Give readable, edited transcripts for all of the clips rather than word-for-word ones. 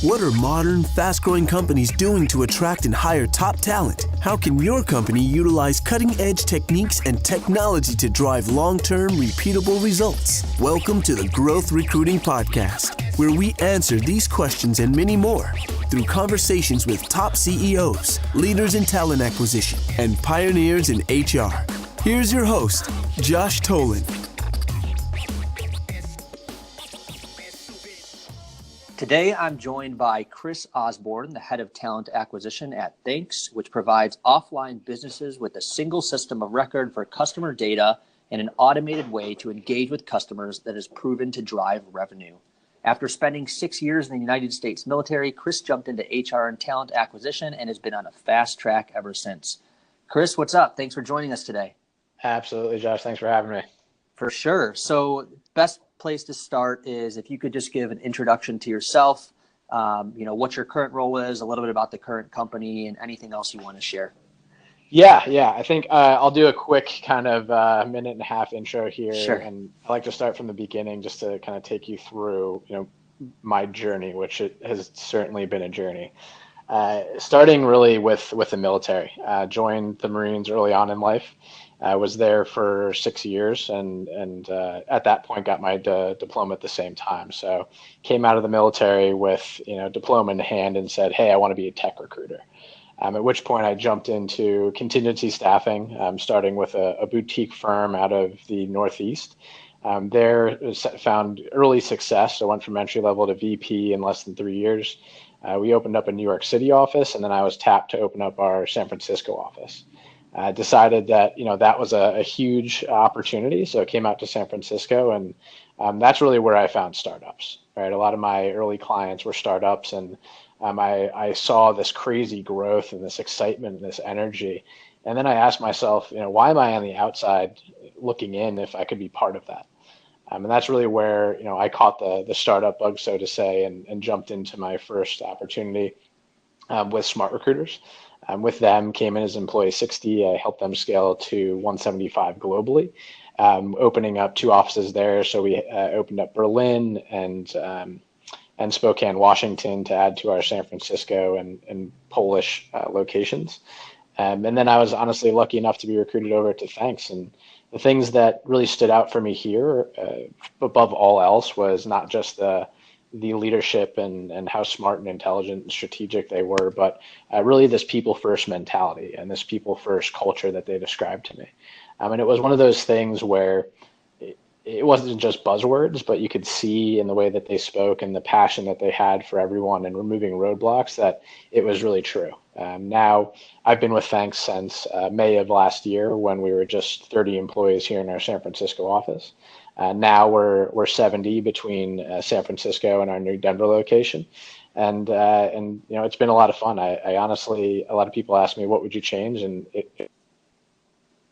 What are modern, fast-growing companies doing to attract and hire top talent? How can your company utilize cutting-edge techniques and technology to drive long-term, repeatable results? Welcome to the Growth Recruiting Podcast, where we answer these questions and many more through conversations with top CEOs, leaders in talent acquisition, and pioneers in HR. Here's your host, Josh Tolan. Today, I'm joined by Kris Osborne, the head of talent acquisition at Thanx, which provides offline businesses with a single system of record for customer data and an automated way to engage with customers that has proven to drive revenue. After spending 6 years in the United States military, Kris jumped into HR and talent acquisition and has been on a fast track ever since. Kris, what's up? Thanks for joining us today. Absolutely, Josh. Thanks for having me. For sure. So best place to start is if you could just give an introduction to yourself, what your current role is, a little bit about the current company, and anything else you want to share. Yeah. I think I'll do a quick kind of minute and a half intro here. Sure. And I like to start from the beginning just to kind of take you through, my journey, which it has certainly been a journey. Starting really with the military. Joined the Marines early on in life. I was there for 6 years and at that point got my diploma at the same time. So came out of the military with, diploma in hand and said, hey, I want to be a tech recruiter. At which point I jumped into contingency staffing, starting with a boutique firm out of the Northeast. There found early success. So went from entry level to VP in less than 3 years. We opened up a New York City office, and then I was tapped to open up our San Francisco office. I decided that, that was a huge opportunity. So I came out to San Francisco, and that's really where I found startups, right? A lot of my early clients were startups, and I saw this crazy growth and this excitement and this energy. And then I asked myself, why am I on the outside looking in if I could be part of that? And that's really where, I caught the startup bug, so to say, and jumped into my first opportunity with Smart Recruiters. With them, came in as employee 60. I helped them scale to 175 globally, opening up 2 offices there. So we opened up Berlin and Spokane, Washington, to add to our San Francisco and Polish locations. And then I was honestly lucky enough to be recruited over to Thanx. And the things that really stood out for me here, above all else, was not just the leadership and how smart and intelligent and strategic they were, but really this people first mentality and this people first culture that they described to me. And it was one of those things where it wasn't just buzzwords, but you could see in the way that they spoke and the passion that they had for everyone and removing roadblocks that it was really true. Now I've been with Thanx since May of last year, when we were just 30 employees here in our San Francisco office. Now we're 70 between San Francisco and our new Denver location. And it's been a lot of fun. I honestly, a lot of people ask me, what would you change? And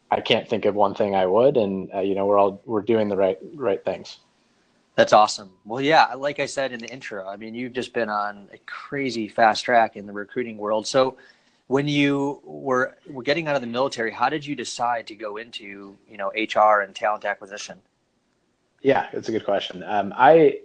I can't think of one thing I would. And, we're doing the right things. That's awesome. Well, yeah, like I said in the intro, I mean, you've just been on a crazy fast track in the recruiting world. So when you were getting out of the military, how did you decide to go into, HR and talent acquisition? Yeah, it's a good question. I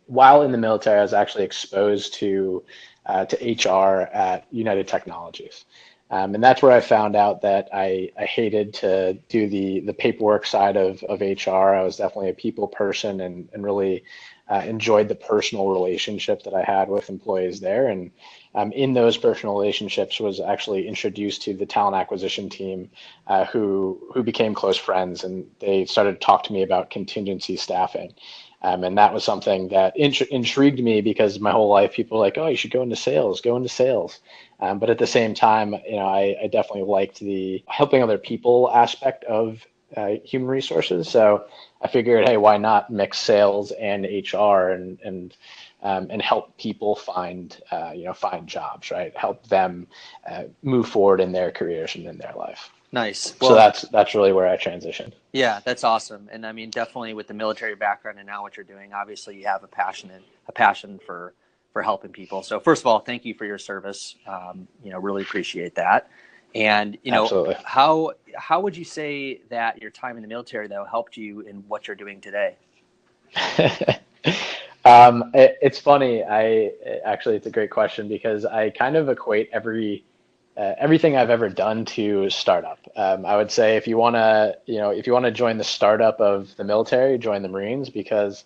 while in the military, I was actually exposed to HR at United Technologies. And that's where I found out that I hated to do the paperwork side of HR. I was definitely a people person and really enjoyed the personal relationship that I had with employees there. And in those personal relationships was actually introduced to the talent acquisition team who became close friends, and they started to talk to me about contingency staffing. And that was something that intrigued me, because my whole life people were like, oh, you should go into sales. But at the same time, I definitely liked the helping other people aspect of human resources. So I figured, hey, why not mix sales and HR and help people find jobs, right? Help them move forward in their careers and in their life. Nice. Well, so that's really where I transitioned. Yeah, that's awesome. And I mean, definitely with the military background and now what you're doing, obviously you have a passion for helping people. So first of all, thank you for your service. Really appreciate that. And, Absolutely. how would you say that your time in the military, though, helped you in what you're doing today? It's funny. It's a great question because I kind of equate everything I've ever done to startup. I would say if you want to join the startup of the military, join the Marines because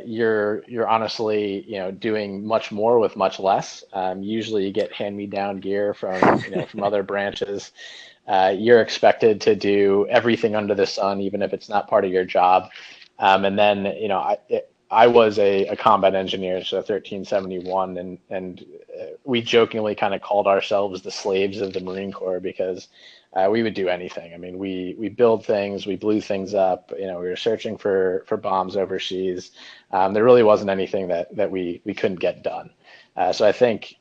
you're honestly, doing much more with much less. Usually you get hand-me-down gear from other branches. You're expected to do everything under the sun, even if it's not part of your job. And then, I was a combat engineer, so 1371, and we jokingly kind of called ourselves the slaves of the Marine Corps because we would do anything. I mean, we build things, we blew things up. We were searching for bombs overseas. There really wasn't anything that we couldn't get done. So I think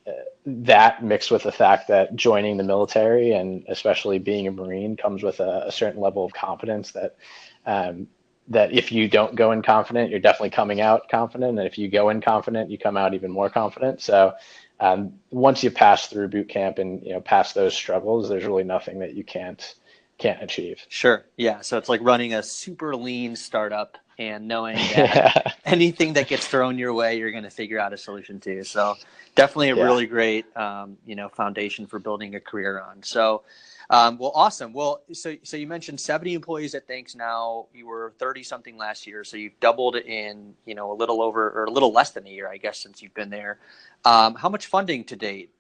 that mixed with the fact that joining the military and especially being a Marine comes with a certain level of confidence that if you don't go in confident, you're definitely coming out confident. And if you go in confident, you come out even more confident. So once you pass through boot camp and pass those struggles, there's really nothing that you can't achieve. Sure. Yeah. So it's like running a super lean startup and knowing that anything that gets thrown your way, you're going to figure out a solution to. So definitely a really great, foundation for building a career on. So, well, awesome. Well, so you mentioned 70 employees at Thanx now. You were 30 something last year. So you've doubled in, a little over or a little less than a year, I guess, since you've been there. How much funding to date?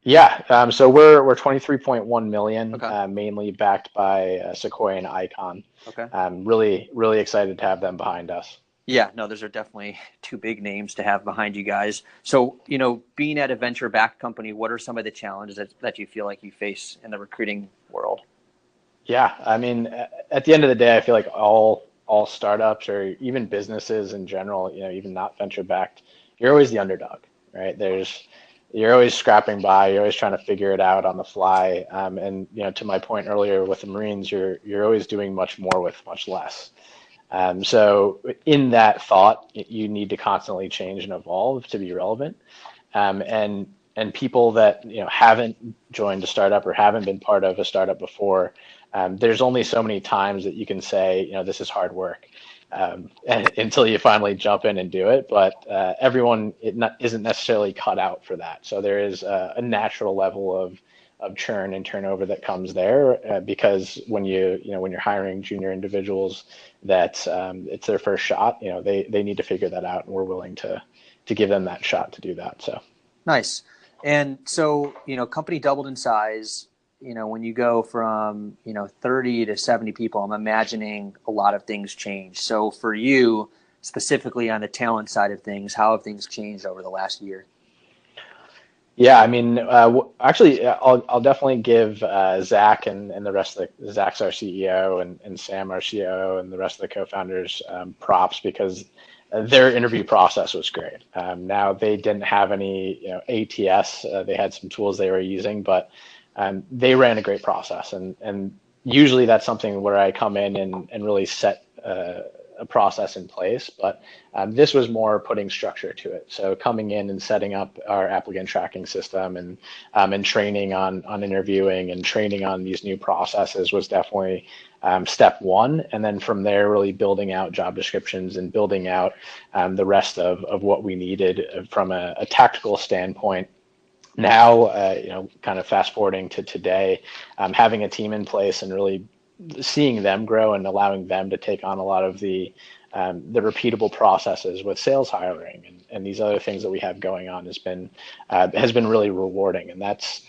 Yeah. So we're 23.1 million, Okay. mainly backed by Sequoia and Icon. Okay. Really, really excited to have them behind us. Yeah, no, those are definitely two big names to have behind you guys. So, being at a venture-backed company, what are some of the challenges that you feel like you face in the recruiting world? Yeah, I mean, at the end of the day, I feel like all startups or even businesses in general, even not venture-backed, you're always the underdog, right? You're always scrapping by, you're always trying to figure it out on the fly. And to my point earlier with the Marines, you're always doing much more with much less. So in that thought, you need to constantly change and evolve to be relevant. And people that haven't joined a startup or haven't been part of a startup before, there's only so many times that you can say, this is hard work. Until you finally jump in and do it. But everyone isn't necessarily cut out for that. So there is a natural level of churn and turnover that comes there because when you're hiring junior individuals that it's their first shot, they need to figure that out, and we're willing to give them that shot to do that. So nice. And so company doubled in size. When you go from, 30 to 70 people, I'm imagining a lot of things change. So for you, specifically on the talent side of things, how have things changed over the last year? Yeah, I mean, actually, I'll definitely give Zach and the rest of Zach's our CEO and Sam our COO and the rest of the co-founders props because their interview process was great. Now they didn't have any ATS. They had some tools they were using, but they ran a great process, and usually that's something where I come in and really set a process in place. But this was more putting structure to it. So coming in and setting up our applicant tracking system and training on interviewing and training on these new processes was definitely step one. And then from there, really building out job descriptions and building out the rest of what we needed from a tactical standpoint. Now, kind of fast forwarding to today, having a team in place and really seeing them grow and allowing them to take on a lot of the repeatable processes with sales hiring and these other things that we have going on has been really rewarding. And that's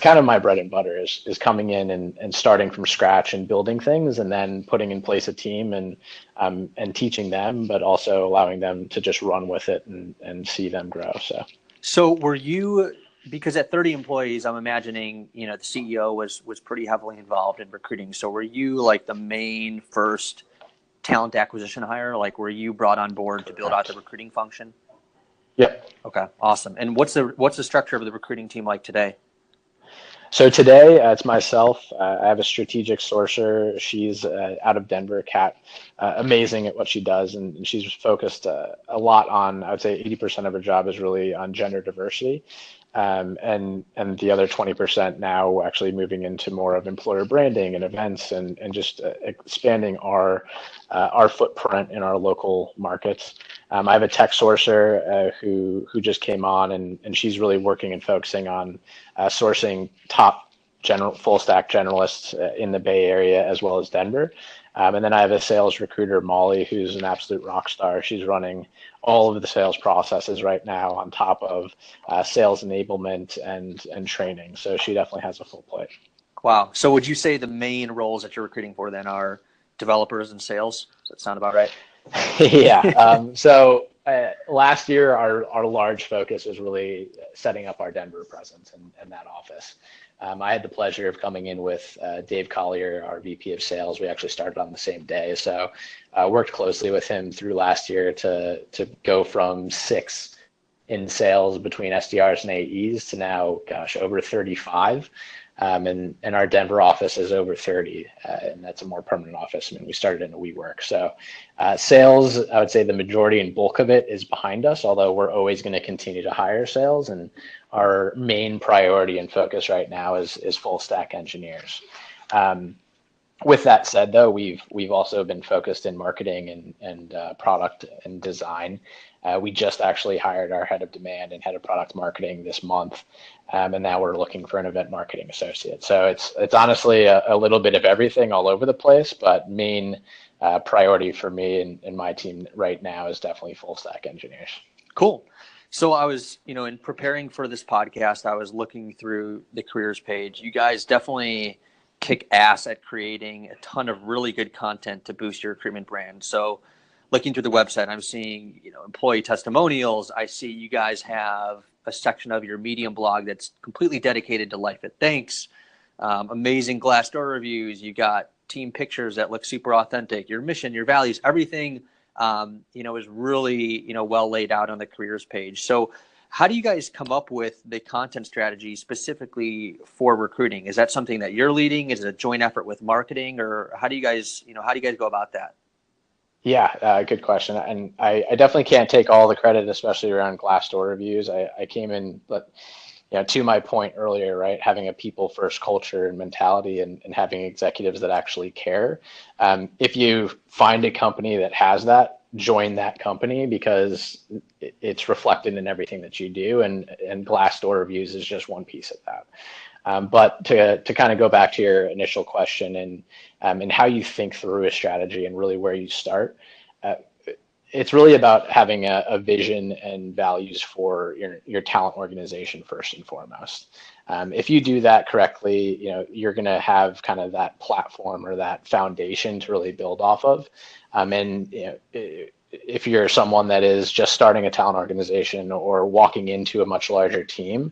kind of my bread and butter is coming in and starting from scratch and building things and then putting in place a team and teaching them, but also allowing them to just run with it and see them grow. So were you? Because at 30 employees, I'm imagining, the CEO was pretty heavily involved in recruiting. So were you like the main first talent acquisition hire? Like, were you brought on board to build out the recruiting function? Yep. Okay, awesome. And what's the structure of the recruiting team like today? So today it's myself. I have a strategic sourcer. She's out of Denver, Kat, amazing at what she does. And she's focused a lot on, I would say 80% of her job is really on gender diversity. And the other 20% now actually moving into more of employer branding and events and just expanding our footprint in our local markets. I have a tech sourcer who just came on, and she's really working and focusing on sourcing top full stack generalists in the Bay Area as well as Denver. And then I have a sales recruiter, Molly, who's an absolute rock star. She's running all of the sales processes right now on top of sales enablement and training. So she definitely has a full plate. Wow. So would you say the main roles that you're recruiting for then are developers and sales? Does that sound about right? Yeah. So last year, our large focus was really setting up our Denver presence and that office. I had the pleasure of coming in with Dave Collier, our VP of sales. We actually started on the same day. So worked closely with him through last year to go from 6 in sales between SDRs and AEs to now, over 35. And our Denver office is over 30, and that's a more permanent office. I mean, we started in a WeWork. So sales, I would say the majority and bulk of it is behind us, although we're always going to continue to hire sales. And our main priority and focus right now is full stack engineers. With that said, though, we've also been focused in marketing and product and design. We just actually hired our head of demand and head of product marketing this month, and now we're looking for an event marketing associate. So it's honestly a little bit of everything all over the place, but main priority for me and my team right now is definitely full stack engineers. Cool. So I was, in preparing for this podcast, I was looking through the careers page. You guys definitely kick ass at creating a ton of really good content to boost your recruitment brand. So looking through the website, I'm seeing, employee testimonials. I see you guys have a section of your Medium blog that's completely dedicated to life at Thanx. Amazing Glassdoor reviews. You got team pictures that look super authentic. Your mission, your values, everything, is really, well laid out on the careers page. So how do you guys come up with the content strategy specifically for recruiting? Is that something that you're leading? Is it a joint effort with marketing, or how do you guys go about that? Yeah, good question. And I definitely can't take all the credit, especially around Glassdoor reviews. I came in, but to my point earlier, right, having a people first culture and mentality and having executives that actually care. If you find a company that has that, join that company because it's reflected in everything that you do. And Glassdoor reviews is just one piece of that. But to kind of go back to your initial question and how you think through a strategy and really where you start, it's really about having a vision and values for your talent organization first and foremost. If you do that correctly, you're going to have kind of that platform or that foundation to really build off of. If you're someone that is just starting a talent organization or walking into a much larger team,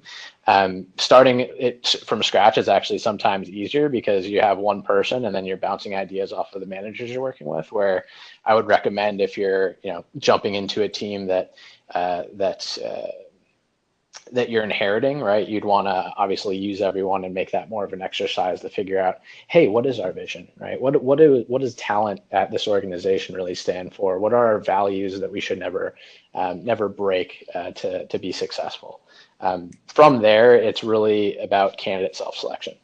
starting it from scratch is actually sometimes easier because you have one person and then you're bouncing ideas off of the managers you're working with. Where I would recommend if you're jumping into a team that you're inheriting, right? You'd want to obviously use everyone and make that more of an exercise to figure out, hey, what is our vision, right? What does talent at this organization really stand for? What are our values that we should never break to be successful? From there, it's really about candidate self-selection.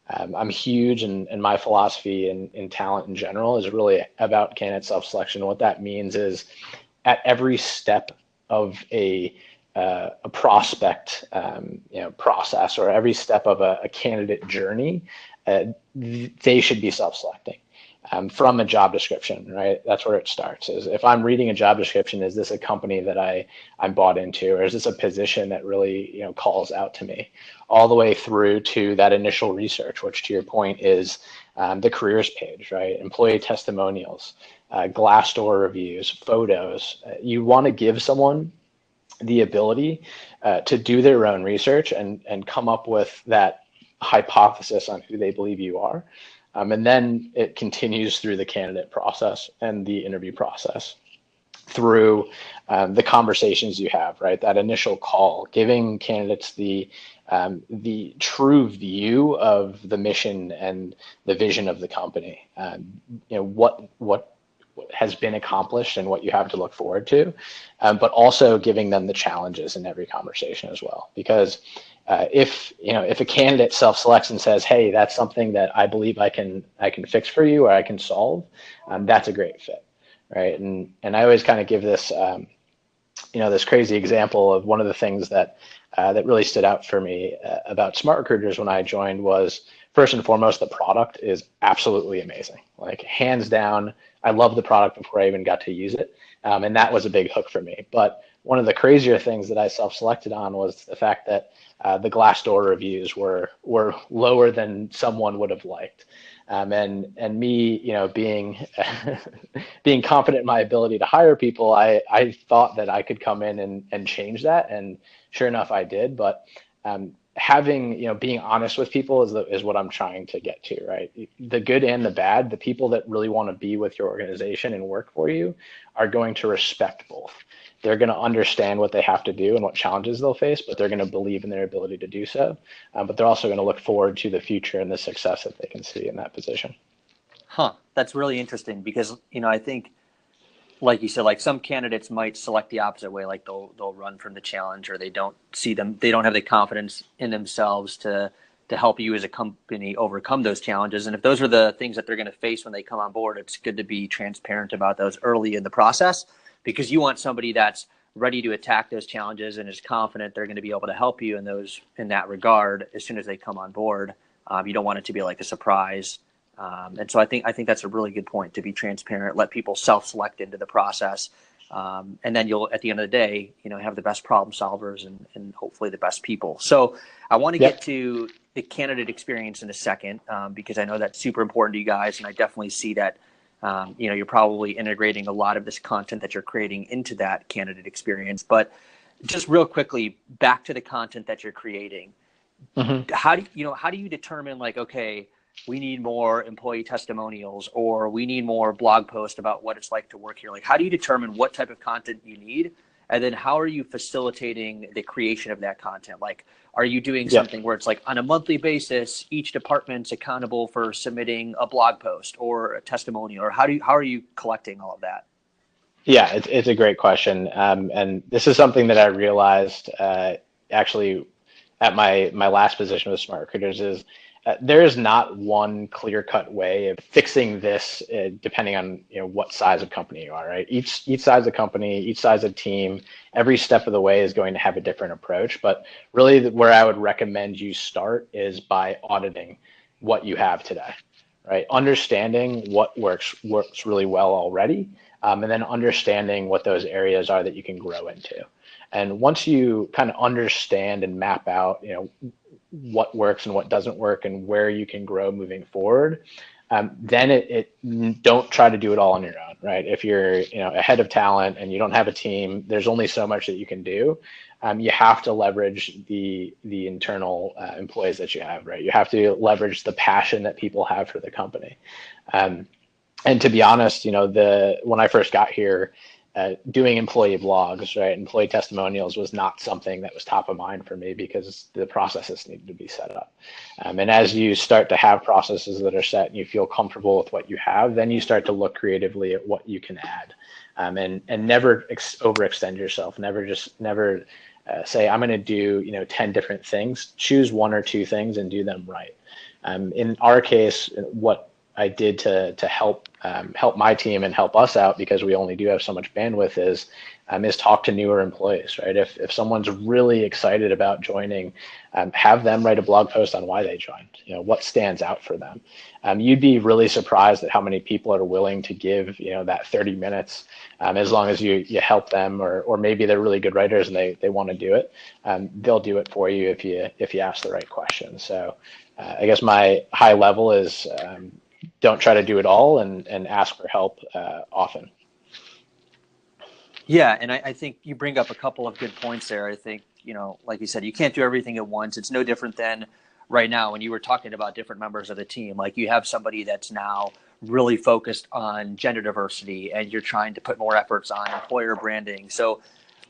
I'm huge, and my philosophy in talent in general is really about candidate self-selection. What that means is at every step of a prospect process or every step of a candidate journey, they should be self-selecting from a job description, right? That's where it starts. Is if I'm reading a job description, is this a company that I'm bought into, or is this a position that really calls out to me? All the way through to that initial research, which to your point is the careers page, right? Employee testimonials, Glassdoor reviews, photos. You want to give someone the ability to do their own research and come up with that hypothesis on who they believe you are. And then it continues through the candidate process and the interview process through the conversations you have, right? That initial call, giving candidates the true view of the mission and the vision of the company. What has been accomplished and what you have to look forward to, but also giving them the challenges in every conversation as well. Because if a candidate self-selects and says, hey, that's something that I believe I can fix for you or I can solve, that's a great fit, right? And I always kind of give this, this crazy example of one of the things that that really stood out for me about Smart Recruiters when I joined was, first and foremost, the product is absolutely amazing. Like, hands down, I loved the product before I even got to use it. And that was a big hook for me. But one of the crazier things that I self-selected on was the fact that the Glassdoor reviews were lower than someone would have liked. And me, being being confident in my ability to hire people, I thought that I could come in and change that. And sure enough, I did. But having, being honest with people is what I'm trying to get to, right? The good and the bad, the people that really want to be with your organization and work for you are going to respect both. They're going to understand what they have to do and what challenges they'll face, but they're going to believe in their ability to do so. But they're also going to look forward to the future and the success that they can see in that position. Huh. That's really interesting because, I think, like you said, like some candidates might select the opposite way, like they'll run from the challenge, or they don't have the confidence in themselves to help you as a company overcome those challenges. And if those are the things that they're going to face when they come on board, it's good to be transparent about those early in the process, because you want somebody that's ready to attack those challenges and is confident they're going to be able to help you in that regard as soon as they come on board. You don't want it to be like a surprise. And so I think that's a really good point, to be transparent, let people self-select into the process. And then you'll, at the end of the day, have the best problem solvers and hopefully the best people. So I want to get to the candidate experience in a second, because I know that's super important to you guys. And I definitely see that, you're probably integrating a lot of this content that you're creating into that candidate experience. But just real quickly, back to the content that you're creating. Mm-hmm. How do you determine, like, okay, we need more employee testimonials, or we need more blog posts about what it's like to work here? Like, how do you determine what type of content you need? And then how are you facilitating the creation of that content? Like, are you doing something where it's like on a monthly basis, each department's accountable for submitting a blog post or a testimonial, or how are you collecting all of that? Yeah, it's a great question. And this is something that I realized actually at my last position with Smart Recruiters is there is not one clear-cut way of fixing this, depending on what size of company you are, right? Each size of company, each size of team, every step of the way is going to have a different approach. But really, where I would recommend you start is by auditing what you have today, right? Understanding what works really well already, and then understanding what those areas are that you can grow into. And once you kind of understand and map out, what works and what doesn't work and where you can grow moving forward, then don't try to do it all on your own, right? If you're a head of talent and you don't have a team, there's only so much that you can do. You have to leverage the internal employees that you have, right? You have to leverage the passion that people have for the company. And to be honest, when I first got here, doing employee blogs, right, employee testimonials was not something that was top of mind for me because the processes needed to be set up. And as you start to have processes that are set and you feel comfortable with what you have, then you start to look creatively at what you can add, and never overextend yourself. Never say, I'm going to do 10 different things. Choose one or two things and do them right. In our case, what I did to help my team and help us out, because we only do have so much bandwidth, is talk to newer employees, right? If someone's really excited about joining, have them write a blog post on why they joined, what stands out for them. You'd be really surprised at how many people are willing to give, that 30 minutes, as long as you help them, or maybe they're really good writers and they want to do it. They'll do it for you if you ask the right questions. So I guess my high level is, don't try to do it all, and ask for help often. Yeah, and I think you bring up a couple of good points there. I think, like you said, you can't do everything at once. It's no different than right now when you were talking about different members of the team. Like, you have somebody that's now really focused on gender diversity, and you're trying to put more efforts on employer branding. So,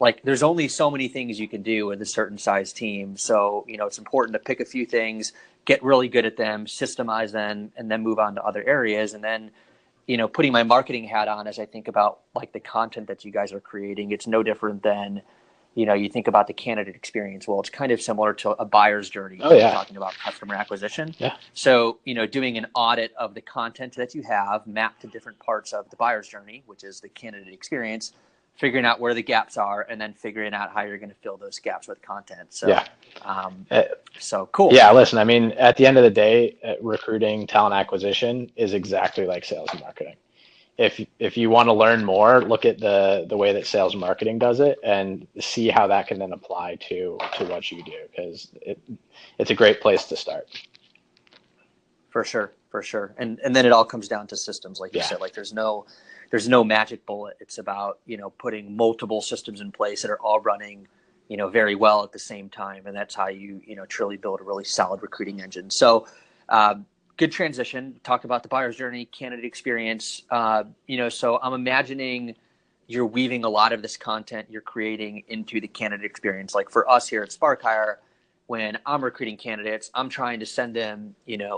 like, there's only so many things you can do with a certain size team. So, it's important to pick a few things, get really good at them, systemize them, and then move on to other areas. And then, putting my marketing hat on as I think about like the content that you guys are creating, it's no different than, you think about the candidate experience. Well, it's kind of similar to a buyer's journey. Oh, yeah. Talking about customer acquisition. Yeah. So, doing an audit of the content that you have mapped to different parts of the buyer's journey, which is the candidate experience, figuring out where the gaps are, and then figuring out how you're going to fill those gaps with content. So, yeah. So cool. Yeah. Listen, I mean, at the end of the day, recruiting, talent acquisition is exactly like sales and marketing. If you want to learn more, look at the way that sales and marketing does it and see how that can then apply to what you do, because it's a great place to start. For sure. And then it all comes down to systems, like you said. Like there's no magic bullet. It's about putting multiple systems in place that are all running very well at the same time, and that's how you truly build a really solid recruiting engine. So good transition. Talk about the buyer's journey, candidate experience. So I'm imagining you're weaving a lot of this content you're creating into the candidate experience. Like for us here at SparkHire, when I'm recruiting candidates, I'm trying to send them,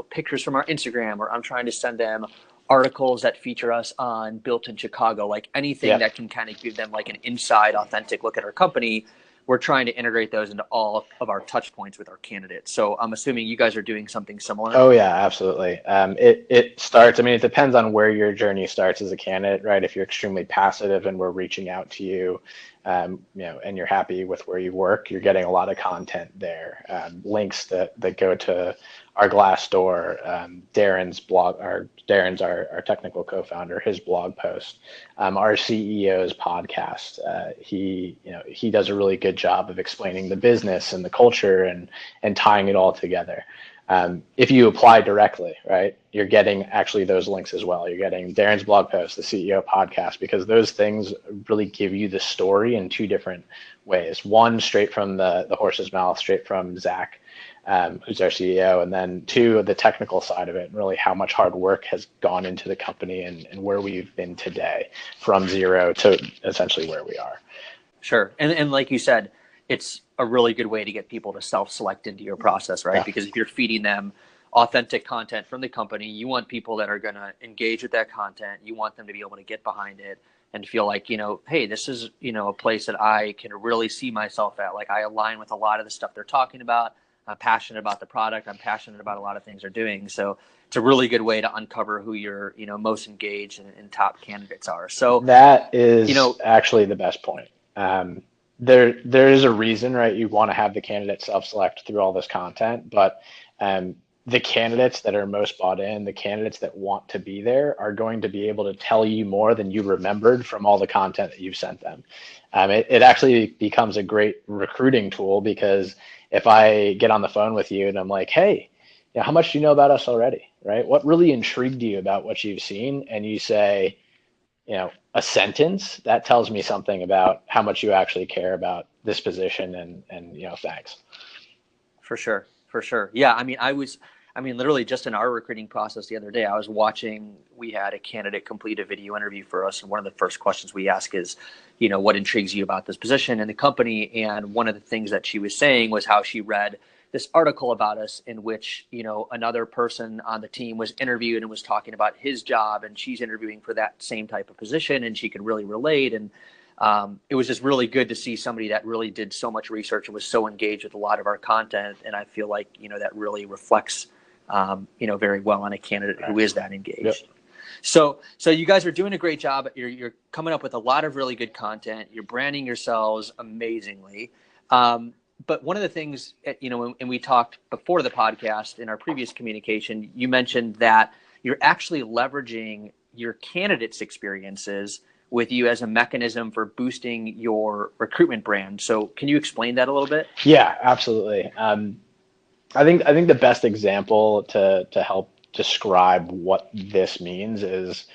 pictures from our Instagram, or I'm trying to send them articles that feature us on Built in Chicago, like anything that can kind of give them like an inside, authentic look at our company. We're trying to integrate those into all of our touch points with our candidates. So I'm assuming you guys are doing something similar. Oh yeah, absolutely. It starts, I mean, it depends on where your journey starts as a candidate, right? If you're extremely passive and we're reaching out to you, and you're happy with where you work, you're getting a lot of content there. Links that go to our Glassdoor, Darren's blog, Darren's our technical co-founder, his blog post, our CEO's podcast. He does a really good job of explaining the business and the culture and tying it all together. If you apply directly, right, you're getting actually those links as well. You're getting Darren's blog post, the CEO podcast, because those things really give you the story in two different ways. One, straight from the horse's mouth, straight from Zach, who's our CEO, and then two, the technical side of it, and really how much hard work has gone into the company and where we've been today from zero to essentially where we are. Sure. And like you said, it's a really good way to get people to self-select into your process, right? Yeah. Because if you're feeding them authentic content from the company, you want people that are going to engage with that content. You want them to be able to get behind it and feel like, hey, this is, a place that I can really see myself at. Like I align with a lot of the stuff they're talking about. I'm passionate about the product. I'm passionate about a lot of things they're doing. So it's a really good way to uncover who your, most engaged and top candidates are. So that is actually the best point. There is a reason, right? You want to have the candidate self-select through all this content, but the candidates that are most bought in, the candidates that want to be there, are going to be able to tell you more than you remembered from all the content that you've sent them. It actually becomes a great recruiting tool, because if I get on the phone with you and I'm like, hey, how much do you know about us already, right? What really intrigued you about what you've seen? And you say, a sentence, that tells me something about how much you actually care about this position and Thanx. For sure. Yeah. I mean, literally just in our recruiting process the other day, I was watching, we had a candidate complete a video interview for us. And one of the first questions we ask is, what intrigues you about this position and the company? And one of the things that she was saying was how she read this article about us in which, another person on the team was interviewed and was talking about his job, and she's interviewing for that same type of position, and she could really relate. And it was just really good to see somebody that really did so much research and was so engaged with a lot of our content. And I feel like, that really reflects, very well on a candidate who is that engaged. Yep. So you guys are doing a great job. You're coming up with a lot of really good content. You're branding yourselves amazingly. But one of the things, and we talked before the podcast in our previous communication, you mentioned that you're actually leveraging your candidates' experiences with you as a mechanism for boosting your recruitment brand. So can you explain that a little bit? Yeah, absolutely. I think the best example to help describe what this means is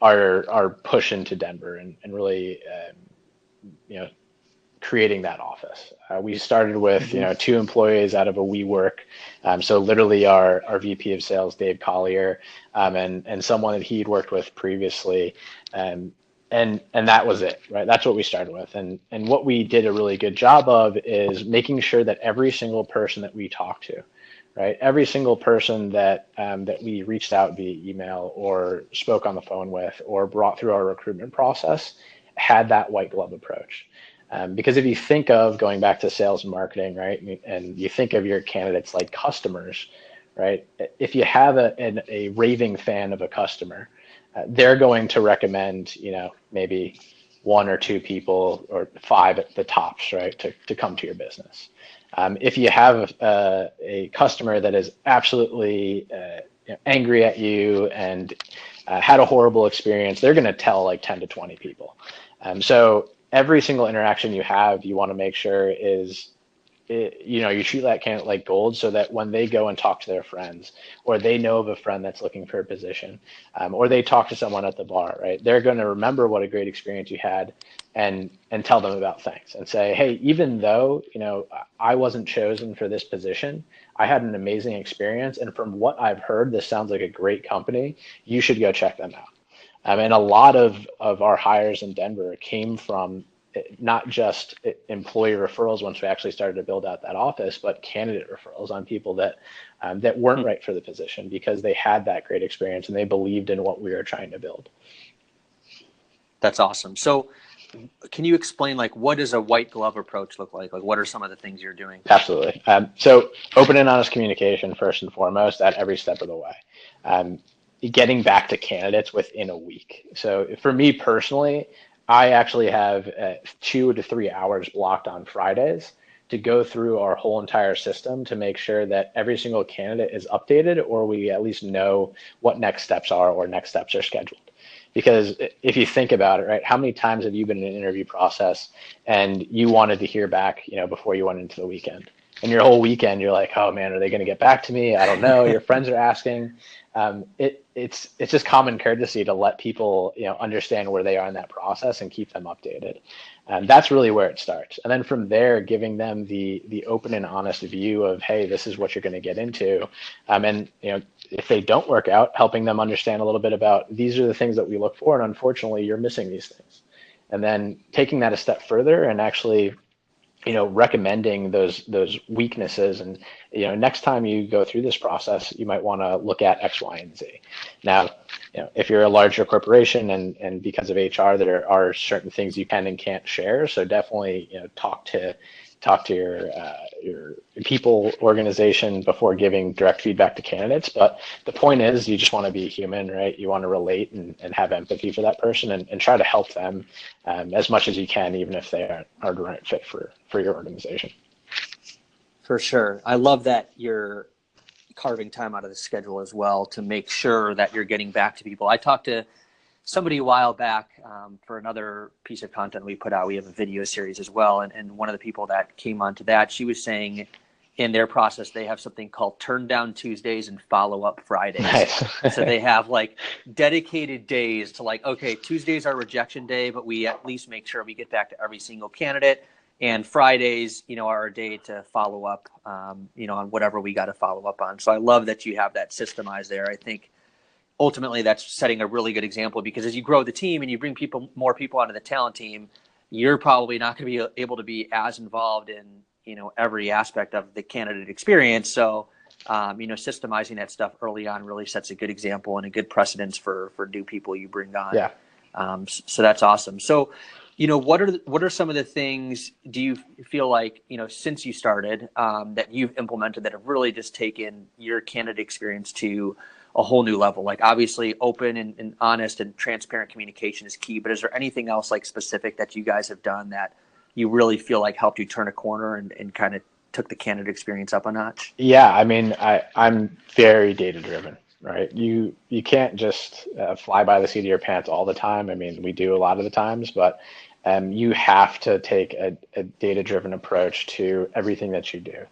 our push into Denver and really, creating that office. We started with, 2 employees out of a WeWork. So literally our VP of sales, Dave Collier, and someone that he'd worked with previously. And that was it, right? That's what we started with. And what we did a really good job of is making sure that every single person that we talked to, right? Every single person that we reached out via email or spoke on the phone with or brought through our recruitment process had that white glove approach. Because if you think of going back to sales and marketing, right, and you think of your candidates like customers, right? If you have a raving fan of a customer, they're going to recommend, maybe one or two people or five at the tops, right, to come to your business. If you have a customer that is absolutely angry at you and had a horrible experience, they're going to tell like 10 to 20 people. So every single interaction you have, you want to make sure you treat that candidate like gold, so that when they go and talk to their friends, or they know of a friend that's looking for a position, or they talk to someone at the bar, right, they're going to remember what a great experience you had and tell them about Thanx and say, hey, even though, I wasn't chosen for this position, I had an amazing experience. And from what I've heard, this sounds like a great company. You should go check them out. And a lot of our hires in Denver came from not just employee referrals once we actually started to build out that office, but candidate referrals on people that weren't right for the position because they had that great experience and they believed in what we were trying to build. That's awesome. So can you explain, like, what does a white glove approach look like? Like, what are some of the things you're doing? Absolutely. So open and honest communication first and foremost at every step of the way. Getting back to candidates within a week. So for me personally, I actually have 2 to 3 hours blocked on Fridays to go through our whole entire system to make sure that every single candidate is updated, or we at least know what next steps are or next steps are scheduled. Because if you think about it, right, how many times have you been in an interview process and you wanted to hear back, before you went into the weekend? And your whole weekend, you're like, oh man, are they going to get back to me? I don't know. Your friends are asking. It's just common courtesy to let people, understand where they are in that process and keep them updated. That's really where it starts. And then from there, giving them the open and honest view of, hey, this is what you're going to get into. And, if they don't work out, helping them understand a little bit about, these are the things that we look for. And unfortunately, you're missing these things. And then taking that a step further and actually, recommending those weaknesses. And, next time you go through this process, you might want to look at X, Y, and Z. Now, if you're a larger corporation and because of HR, there are certain things you can and can't share. So definitely, talk to your people organization before giving direct feedback to candidates. But the point is, you just want to be human, right? You want to relate and have empathy for that person and try to help them as much as you can, even if they aren't the right fit for your organization. For sure. I love that you're carving time out of the schedule as well to make sure that you're getting back to people. I talked to somebody a while back for another piece of content we put out. We have a video series as well. And one of the people that came onto that, she was saying in their process, they have something called Turn Down Tuesdays and Follow Up Fridays. Nice. So they have like dedicated days to like, okay, Tuesday's our rejection day, but we at least make sure we get back to every single candidate. And Fridays, are a day to follow up, on whatever we got to follow up on. So I love that you have that systemized there. I think ultimately that's setting a really good example, because as you grow the team and you bring more people onto the talent team, you're probably not going to be able to be as involved in, every aspect of the candidate experience. So, systemizing that stuff early on really sets a good example and a good precedence for new people you bring on. Yeah. So that's awesome. So, what are some of the things do you feel like, since you started, that you've implemented that have really just taken your candidate experience to a whole new level? Like, obviously open and honest and transparent communication is key, but is there anything else like specific that you guys have done that you really feel like helped you turn a corner and kind of took the candidate experience up a notch? Yeah. I mean, I'm very data driven, right? You can't just fly by the seat of your pants all the time. I mean, we do a lot of the times, but you have to take a data-driven approach to everything that you do.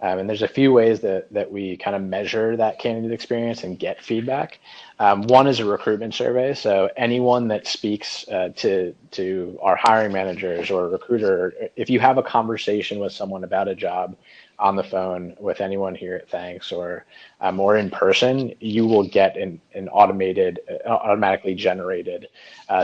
And there's a few ways that we kind of measure that candidate experience and get feedback. One is a recruitment survey. So anyone that speaks to our hiring managers or a recruiter, if you have a conversation with someone about a job on the phone with anyone here at Thanx or in person, you will get an automatically generated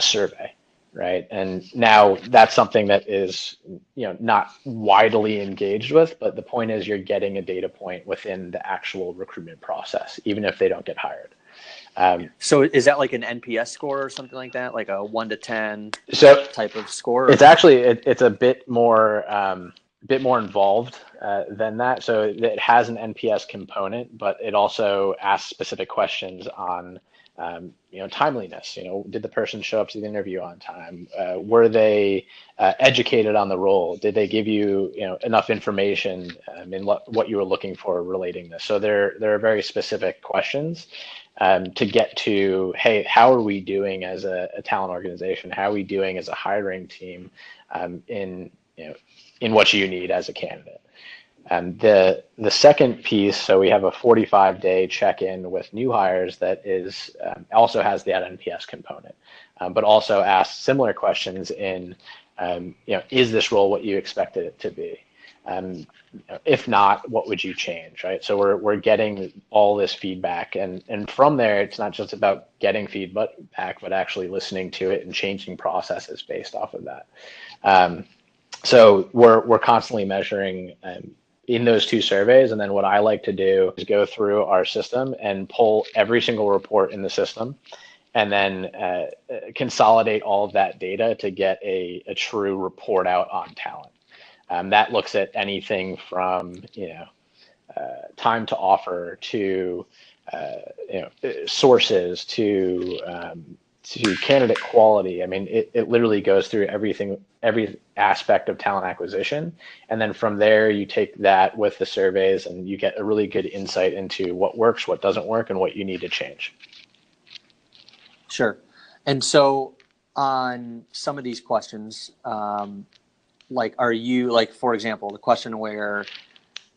survey. Right. And now that's something that is, not widely engaged with, but the point is you're getting a data point within the actual recruitment process, even if they don't get hired. So is that like an NPS score or something like that, like a 1 to 10 type of score? It's actually it's a bit more involved than that. So it has an NPS component, but it also asks specific questions on timeliness. Did the person show up to the interview on time? Were they educated on the role? Did they give you enough information in what you were looking for relating this? So there are very specific questions to get to, hey, how are we doing as a talent organization? How are we doing as a hiring team in what you need as a candidate? And the second piece, so we have a 45-day check-in with new hires that is also has that NPS component, but also asks similar questions in, is this role what you expected it to be? If not, what would you change, right? So we're getting all this feedback, and from there, it's not just about getting feedback, but actually listening to it and changing processes based off of that. So we're constantly measuring in those two surveys, and then what I like to do is go through our system and pull every single report in the system, and then consolidate all of that data to get a true report out on talent. That looks at anything from time to offer to sources to candidate quality. I mean, it literally goes through every aspect of talent acquisition, and then from there you take that with the surveys and you get a really good insight into what works, what doesn't work, and what you need to change. Sure. And so on some of these questions, are you, for example, the question where,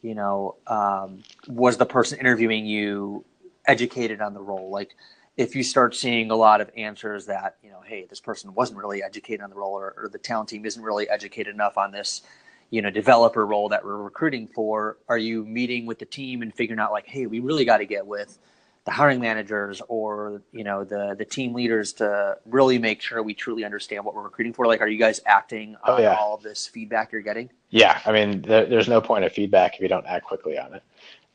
was the person interviewing you educated on the role? Like, if you start seeing a lot of answers that, hey, this person wasn't really educated on the role, or the talent team isn't really educated enough on this, developer role that we're recruiting for, are you meeting with the team and figuring out hey, we really got to get with the hiring managers or, the team leaders to really make sure we truly understand what we're recruiting for? Are you guys acting on all of this feedback you're getting? Yeah. I mean, there's no point of feedback if you don't act quickly on it.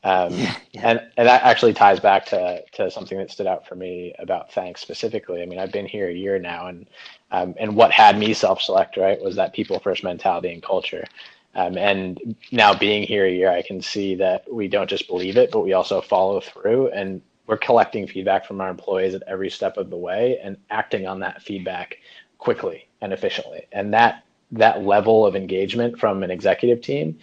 And that actually ties back to something that stood out for me about Thanx specifically. I mean, I've been here a year now, and what had me self-select, right, was that people first mentality and culture. And now being here a year, I can see that we don't just believe it, but we also follow through, and we're collecting feedback from our employees at every step of the way and acting on that feedback quickly and efficiently. And that level of engagement from an executive team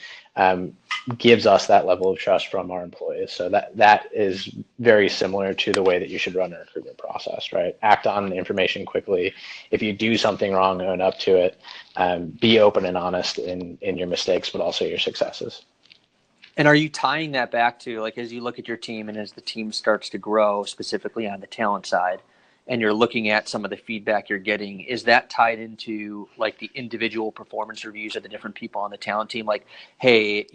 gives us that level of trust from our employees. So that is very similar to the way that you should run a recruitment process, right? Act on the information quickly. If you do something wrong, own up to it. Be open and honest in your mistakes, but also your successes. And are you tying that back to, as you look at your team and as the team starts to grow, specifically on the talent side, and you're looking at some of the feedback you're getting, is that tied into the individual performance reviews of the different people on the talent team? Hey,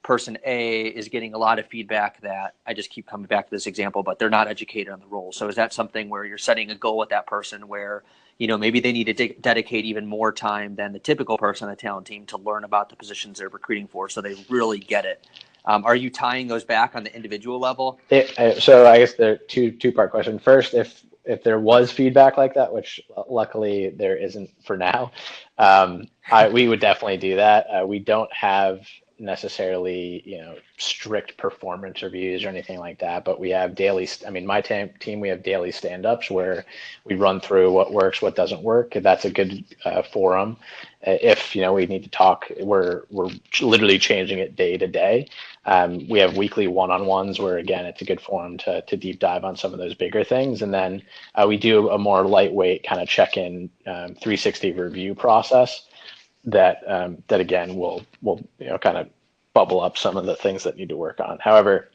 person A is getting a lot of feedback that, I just keep coming back to this example, but they're not educated on the role. So is that something where you're setting a goal with that person where, maybe they need to dedicate even more time than the typical person on the talent team to learn about the positions they're recruiting for so they really get it? Are you tying those back on the individual level? So I guess the two-part question. First, if there was feedback like that, which luckily there isn't for now, we would definitely do that. We don't have necessarily, strict performance reviews or anything like that, but we have daily, my team, we have daily stand-ups where we run through what works, what doesn't work. That's a good forum. If, we need to talk, we're literally changing it day to day. We have weekly one-on-ones where, again, it's a good forum to deep dive on some of those bigger things. And then we do a more lightweight kind of check-in 360 review process that again will kind of bubble up some of the things that need to work on. However,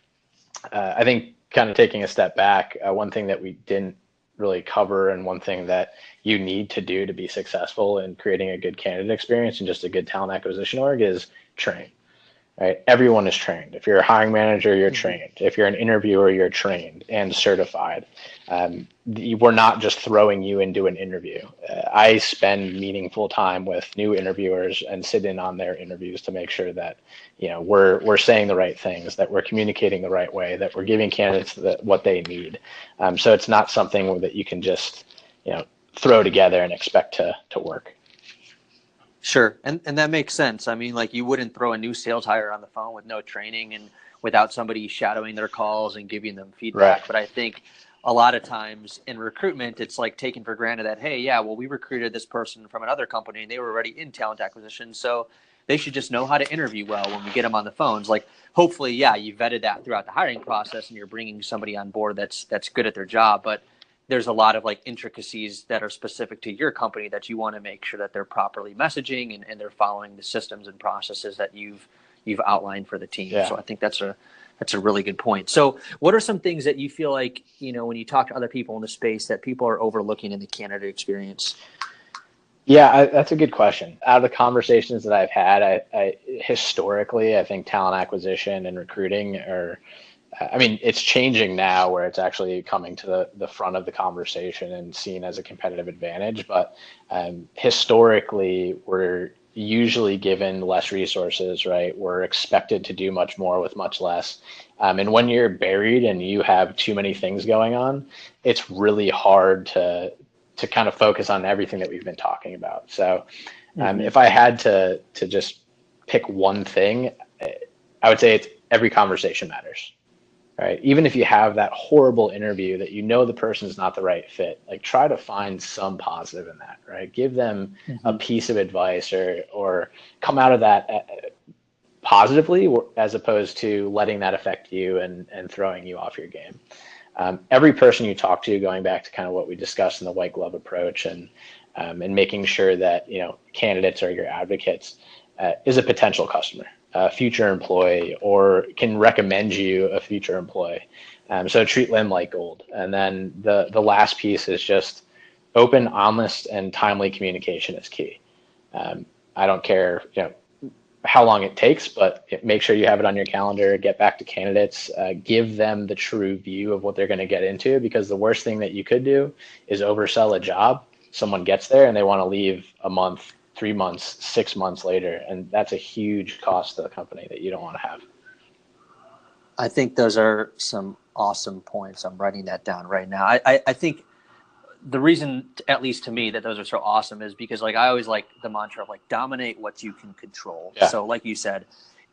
I think kind of taking a step back, one thing that we didn't really cover, and one thing that you need to do to be successful in creating a good candidate experience and just a good talent acquisition org, is train. right? Everyone is trained. If you're a hiring manager, you're Mm-hmm. trained. If you're an interviewer, you're trained and certified. We're not just throwing you into an interview. I spend meaningful time with new interviewers and sit in on their interviews to make sure that, we're saying the right things, that we're communicating the right way, that we're giving candidates what they need. So it's not something that you can just, throw together and expect to work. Sure. And that makes sense. I mean, like, you wouldn't throw a new sales hire on the phone with no training and without somebody shadowing their calls and giving them feedback. Right. But I think a lot of times in recruitment, it's like taken for granted that, hey, yeah, well, we recruited this person from another company and they were already in talent acquisition. So they should just know how to interview well when we get them on the phones. Like, hopefully, yeah, you vetted that throughout the hiring process and you're bringing somebody on board that's good at their job. But there's a lot of like intricacies that are specific to your company that you want to make sure that they're properly messaging and they're following the systems and processes that you've outlined for the team. Yeah. So I think that's a really good point. So what are some things that you feel like, when you talk to other people in the space that people are overlooking in the candidate experience? Yeah, that's a good question. Out of the conversations that I've had, I historically, I think talent acquisition and recruiting it's changing now where it's actually coming to the front of the conversation and seen as a competitive advantage. But historically, we're usually given less resources, right? We're expected to do much more with much less. And when you're buried and you have too many things going on, it's really hard to kind of focus on everything that we've been talking about. So if I had to just pick one thing, I would say it's every conversation matters. Right. Even if you have that horrible interview that the person's not the right fit, like, try to find some positive in that, right? Give them a piece of advice or come out of that positively, as opposed to letting that affect you and throwing you off your game. Every person you talk to, going back to kind of what we discussed in the white glove approach and making sure that, candidates are your advocates, is a potential customer, a future employee, or can recommend you a future employee. So treat them like gold. And then the last piece is just open, honest, and timely communication is key. I don't care, how long it takes, but make sure you have it on your calendar. Get back to candidates, give them the true view of what they're going to get into, because the worst thing that you could do is oversell a job. Someone gets there and they want to leave a month, 3 months, 6 months later. And that's a huge cost to the company that you don't want to have. I think those are some awesome points. I'm writing that down right now. I think the reason, at least to me, that those are so awesome is because, like, I always like the mantra of, like, dominate what you can control. Yeah. So like you said,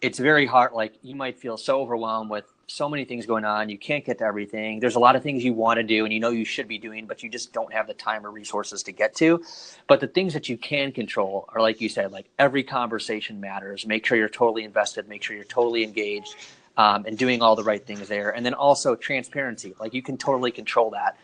it's very hard. Like, you might feel so overwhelmed with so many things going on. You can't get to everything. There's a lot of things you want to do and you should be doing, but you just don't have the time or resources to get to. But the things that you can control are, like you said, like, every conversation matters. Make sure you're totally invested. Make sure you're totally engaged, and doing all the right things there. And then also transparency. Like, you can totally control that.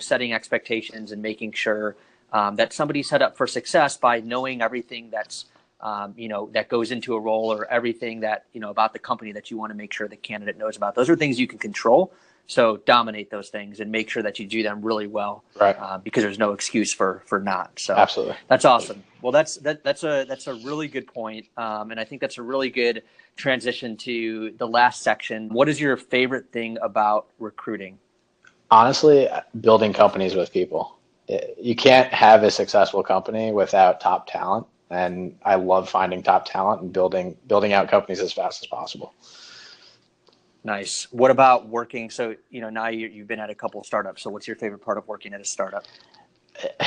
Setting expectations and making sure that somebody's set up for success by knowing everything that's, that goes into a role, or everything that, about the company that you want to make sure the candidate knows about. Those are things you can control. So dominate those things and make sure that you do them really well, right? Because there's no excuse for not. So absolutely, that's awesome. Well, that's a really good point, and I think that's a really good transition to the last section. What is your favorite thing about recruiting? Honestly, building companies with people. You can't have a successful company without top talent. And I love finding top talent and building out companies as fast as possible. Nice. What about working? So, now you've been at a couple of startups. So what's your favorite part of working at a startup?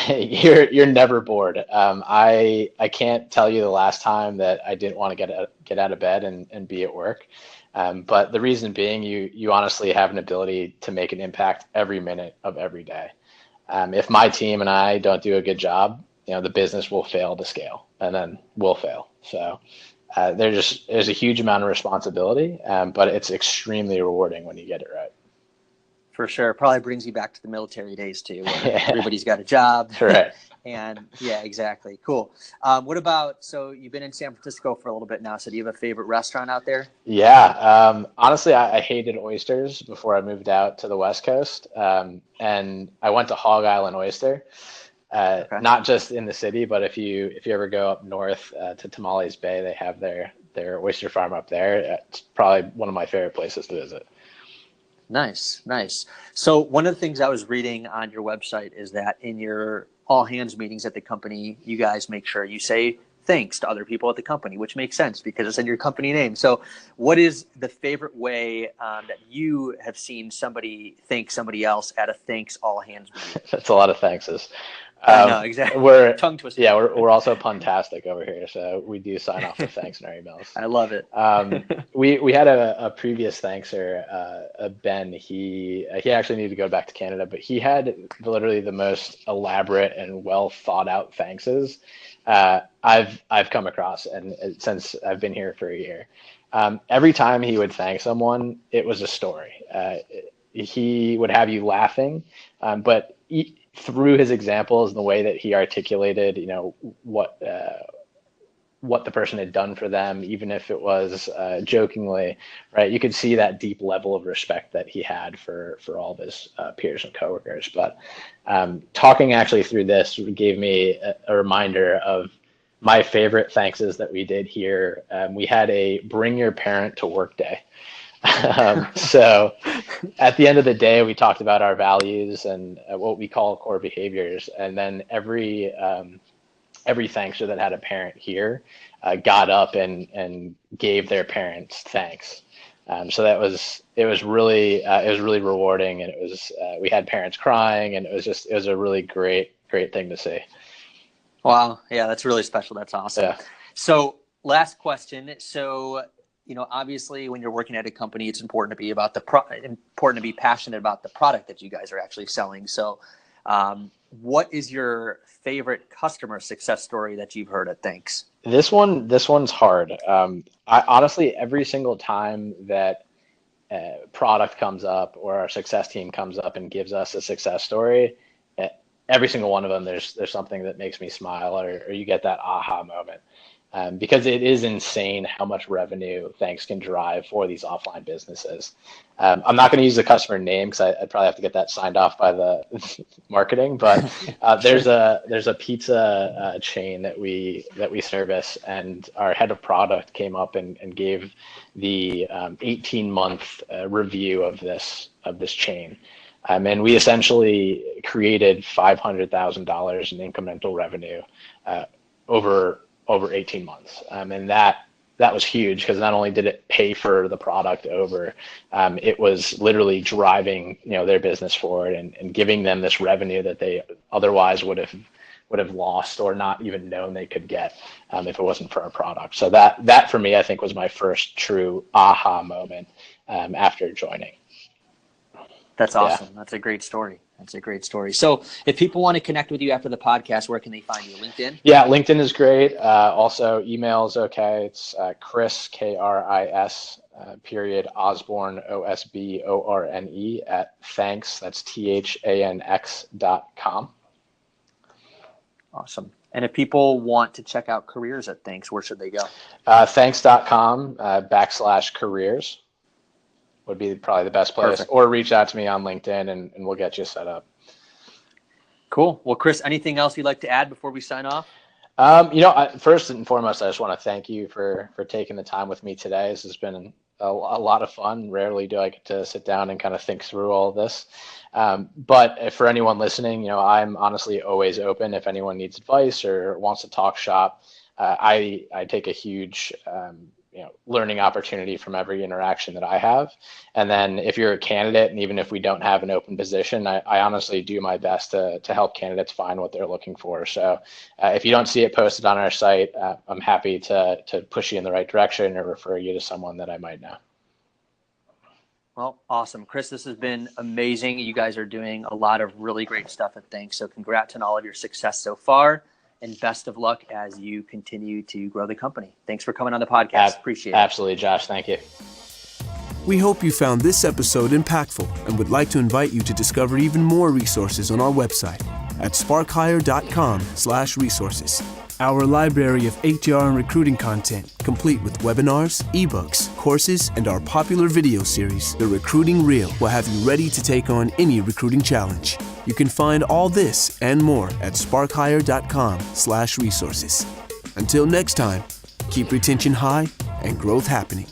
You're never bored. I can't tell you the last time that I didn't want to get out of bed and be at work. But the reason being, you honestly have an ability to make an impact every minute of every day. If my team and I don't do a good job, the business will fail to scale, and then we'll fail. So there's a huge amount of responsibility, but it's extremely rewarding when you get it right. For sure. Probably brings you back to the military days too, where everybody's got a job. Right. And yeah, exactly. Cool. What about, so you've been in San Francisco for a little bit now. So do you have a favorite restaurant out there? Yeah. Honestly, I hated oysters before I moved out to the West Coast. And I went to Hog Island Oyster. Okay. Not just in the city, but if you ever go up north to Tamales Bay, they have their oyster farm up there. It's probably one of my favorite places to visit. Nice, nice. So one of the things I was reading on your website is that in your all hands meetings at the company, you guys make sure you say thanks to other people at the company, which makes sense because it's in your company name. So what is the favorite way that you have seen somebody thank somebody else at a thanks all hands meeting? That's a lot of thankses. I know, exactly. We're tongue twister. Yeah, we're also puntastic over here, so we do sign off with thanks in our emails. I love it. We had a previous thankser, Ben. He actually needed to go back to Canada, but he had literally the most elaborate and well thought out thankses I've come across, and since I've been here for a year. Every time he would thank someone, it was a story. He would have you laughing, but through his examples and the way that he articulated, what the person had done for them, even if it was jokingly, right? You could see that deep level of respect that he had for all of his peers and coworkers. But talking actually through this gave me a reminder of my favorite thankses that we did here. We had a bring your parent to work day. So at the end of the day, we talked about our values and what we call core behaviors. And then every thankster that had a parent here got up and gave their parents thanks. So it was really rewarding, and we had parents crying, and it was a really great thing to see. Wow. Yeah, that's really special. That's awesome. Yeah. So last question. So, obviously when you're working at a company, it's important to be important to be passionate about the product that you guys are actually selling. So, what is your favorite customer success story that you've heard at Thanx? This one's hard. I honestly, every single time that product comes up or our success team comes up and gives us a success story, every single one of them, there's something that makes me smile, or you get that aha moment. Because it is insane how much revenue Thanx can drive for these offline businesses. I'm not going to use the customer name because I'd probably have to get that signed off by the marketing. But there's a pizza chain that we service, and our head of product came up and gave the 18-month review of this chain. And we essentially created $500,000 in incremental revenue over 18 months. And that was huge because not only did it pay for the product over, it was literally driving, their business forward and giving them this revenue that they otherwise would have lost or not even known they could get if it wasn't for our product. So that for me, I think was my first true aha moment after joining. That's awesome. Yeah. That's a great story. So if people want to connect with you after the podcast, where can they find you? LinkedIn? Yeah, LinkedIn is great. Also, email is okay. It's Kris, Kris, period, Osborne, Osborne, at Thanx, that's THANX.com. Awesome. And if people want to check out careers at Thanx, where should they go? Thanx.com /careers. Would be probably the best place. Perfect. Or reach out to me on LinkedIn and we'll get you set up. Cool. Well, Kris, anything else you'd like to add before we sign off? First and foremost, I just want to thank you for taking the time with me today. This has been a lot of fun. Rarely do I get to sit down and kind of think through all of this. But for anyone listening, I'm honestly always open. If anyone needs advice or wants to talk shop, I take a huge learning opportunity from every interaction that I have. And then if you're a candidate, and even if we don't have an open position, I honestly do my best to help candidates find what they're looking for. So if you don't see it posted on our site, I'm happy to push you in the right direction or refer you to someone that I might know. Well, awesome. Kris, this has been amazing. You guys are doing a lot of really great stuff at Thanx. So congrats on all of your success so far. And best of luck as you continue to grow the company. Thanks for coming on the podcast. Appreciate it. Absolutely, Josh. Thank you. We hope you found this episode impactful and would like to invite you to discover even more resources on our website at sparkhire.com/resources. Our library of HR and recruiting content, complete with webinars, ebooks, courses, and our popular video series, The Recruiting Reel, will have you ready to take on any recruiting challenge. You can find all this and more at sparkhire.com/resources. Until next time, keep retention high and growth happening.